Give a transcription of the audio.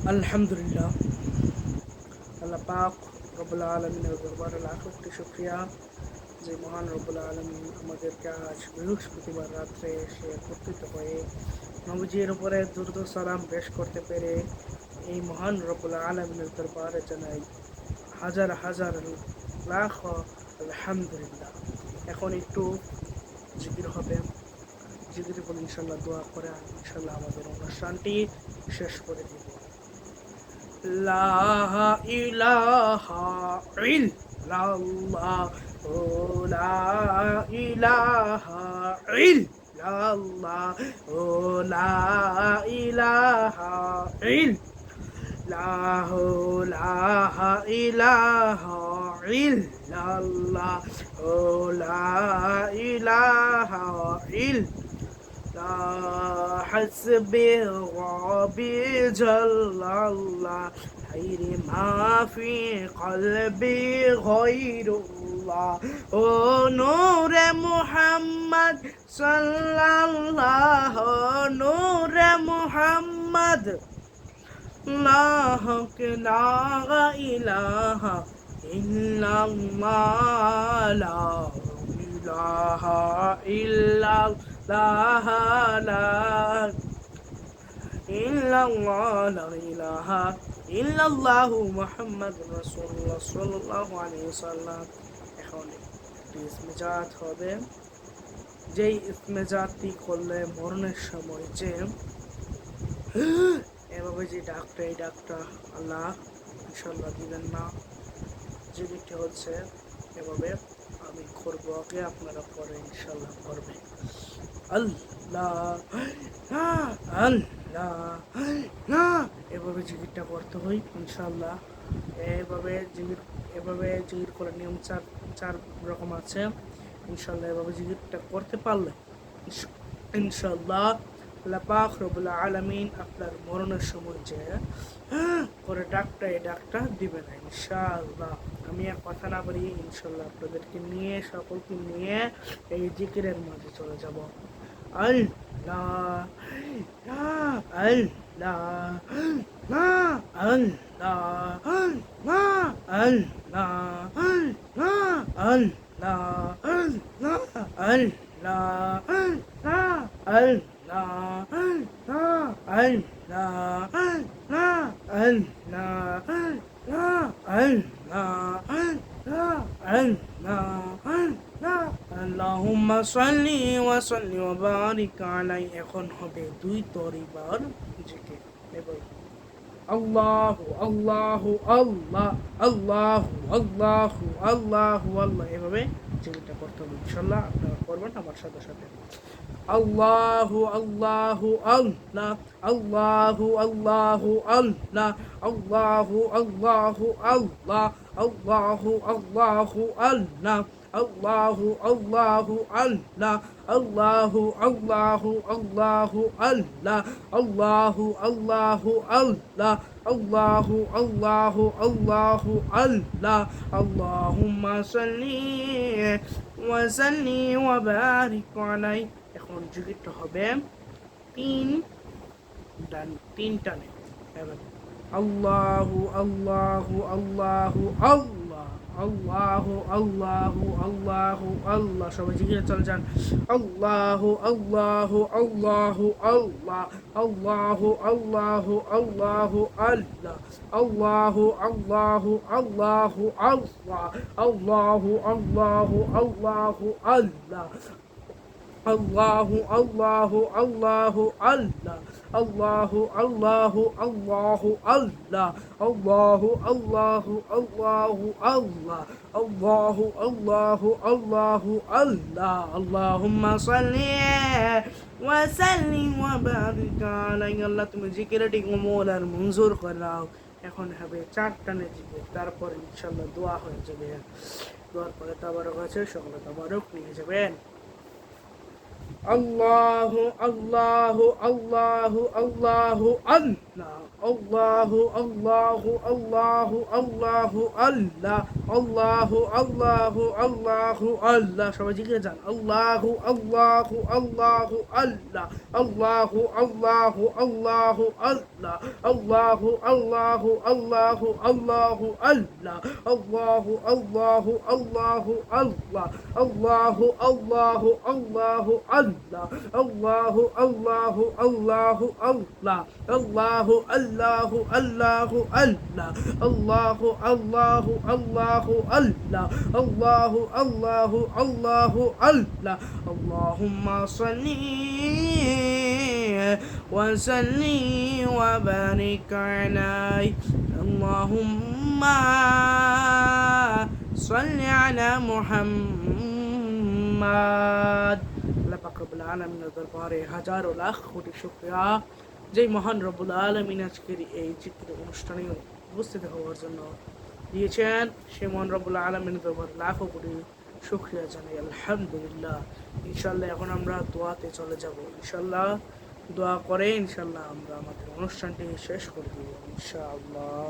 আলহামদুলিল্লাহ, আল্লাহ পাক রব্বুল আলমিনের দরবারে লাখ কোটি শুকরিয়া যে মহান রব্বুল আলমিন আমাদেরকে আজ বৃহস্পতিবার রাত্রে এসে একত্রিত হয়ে নবীজির উপরে দুরূদ ও সালাম পেশ করতে পেরে এই মহান রব্বুল আলমিনের দরবারে জানাই হাজার হাজার লাখ আলহামদুলিল্লাহ। এখন একটু জিকির হবে, জিকির করে ইনশাল্লাহ দোয়া করে ইনশাল্লাহ আমাদের অনুষ্ঠানটি শেষ করে দিব। لا إله إلا الله، لا إله إلا الله، لا إله إلا الله، لا إله إلا الله، لا إله إلا حسبي ربي جل الله، خير ما في قلبي غير الله، ও নূরে মুহাম্মদ সাল্লাল্লাহু, নূরে মুহাম্মদ লা ইলাহা ইল্লাল্লাহ, লা ইলাহা ইল্লাল্লাহ, লা ইলাহা ইল্লাল্লাহু মুহাম্মাদুর রাসূলুল্লাহ সাল্লাল্লাহু আলাইহি ওয়াসাল্লাম। এখন একটি ইসমেজাত হবে, যেই ইসমেজাতটি করলে মরণের সময় যে এভাবে যে ডাকটা, এই ডাকটা আল্লাহ ইনশাল্লাহ দিবেন না। জিকিরটি হচ্ছে এভাবে, আমি করবো আগে, আপনারা পরে ইনশাল্লাহ করবেন। আল্লাহ আল্লাহ, এভাবে জিকিরটা করতে হয় ইনশাল্লাহ। এভাবে জিকির করার নিয়ম চার রকম আছে ইনশাল্লাহ। এভাবে জিকিরটা করতে পারলে ইনশাল্লাহ আল্লাহ পাক রব্বুল আলামিন আপনার মরণের সময় যে করে ডাকটা, এই ডাকটা দিবে না ইনশাআল্লাহ। আমি আর কথা না বলি, ইনশাআল্লাহ আপনাদেরকে নিয়ে, সকলকে নিয়ে এই জিকিরের মাঝে চলে যাব। আল্লাহ আল্লাহ আল্লাহ আল্লাহ আল্লাহুম্মা সাল্লি ওয়া সাল্লি ওয়া বারিক আলাইহি। এখন হবে দুই তরিবার জিকির। এবার আল্লাহু আল্লাহু আল্লাহ, আল্লাহু আল্লাহু আল্লাহু আল্লাহ, এভাবে জিকিরটা করতে হবে ইনশাআল্লাহ। আপনারা করবেন আমার সাথে সাথে। আল্লাহু আল্লাহু আল্লাহ, আল্লাহু আল্লাহু আল্লাহ, আল্লাহু আল্লাহু আল্লাহ, আল্লাহু আল্লাহু আল্লাহ, আল্লাহু আল্লাহু আল্লাহ, আল্লাহু আল্লাহু আল্লাহু আল্লাহ, আল্লাহু আল্লাহু আল্লাহ, আল্লাহু আল্লাহু আল্লাহু আল্লাহ। আল্লাহুম্মা সাল্লি ওয়া সাল্লি ওয়া বারিক আলাইহি। এখন জিকিরটা হবে তিন টানে। আল্লাহু আল্লাহু আল্লাহু আল্লাহ, আল্লাহু আল্লাহু আল্লাহু আল্লাহ। সবাই জিকিরে চলে যান। আল্লাহু আল্লাহু আল্লাহু আল্লাহ, আল্লাহু আল্লাহু আল্লাহু আল্লাহ, আল্লাহু আল্লাহু আল্লাহু আল্লাহ, আল্লাহু আল্লাহু আল্লাহু আল্লাহ, আল্লাহু আল্লাহু আল্লাহু আল্লাহ, আল্লাহু আল্লাহু আল্লাহু আল্লাহ, আল্লাহু আল্লাহু আল্লাহু আল্লাহ, আল্লাহু আল্লাহু আল্লাহু আল্লাহ। আল্লাহুম্মা সাল্লি ওয়া সাল্লিম ওয়া বারিক আলাইহি। আল্লাহ তুমি জিকিরটি কবুল আর মঞ্জুর করো। এখন হবে চার টানে জিকির, তারপর ইনশাআল্লাহ দোয়া হয়ে যাবে। দোয়ার পরে তাবারক আছে, সকলে তাবারক নিয়ে যাবেন। Allahu Allahu Allahu Allahu Allah আল্লাহু আল্লাহু আল্লাহু আল্লাহু আল্লাহ আল্লাহু আল্লাহু আল্লাহু আল্লাহ। সবাই জিজ্ঞেস যান আল্লাহু আল্লাহু আল্লাহু আল্লাহ আল্লাহু আল্লাহু আল্লাহু আল্লাহ আল্লাহু আল্লাহু আল্লাহু আল্লাহু আল্লাহ আল্লাহু আল্লাহু আল্লাহু আল্লাহ আল্লাহু আল্লাহু আল্লাহু আল্লাহ আল্লাহু আল্লাহু আল্লাহু আল্লাহ আল্লাহু আল্লাহু আল্লাহু আল্লাহ আল্লাহু আল্লাহু আল্লাহু আল্লাহ আল্লাহু আল্লাহু আল্লাহু আল্লাহ আল্লাহুম্মা সাল্লি ওয়া সাল্লিম ওয়া বারিক আলাইহি আল্লাহুম্মা সাল্লি আলা মুহাম্মাদ। আল্লাহ পাক রব্বুল আলামিনের দরবারে হাজারো লাখ কোটি শুকরিয়া যেই মহান রব্বুল আলামিন আজকের এই চিত্র অনুষ্ঠানে উপস্থিত হওয়ার জন্য দিয়েছেন, সেই মহান রব্বুল আলামিনের দরবারে লাখো কোটি শুকরিয়া জানাই আলহামদুলিল্লাহ। ইনশাআল্লাহ এখন আমরা দোয়াতে চলে যাব। ইনশাআল্লাহ দোয়া করে ইনশাআল্লাহ আমরা আমাদের অনুষ্ঠানটি শেষ করে দেব ইনশাআল্লাহ।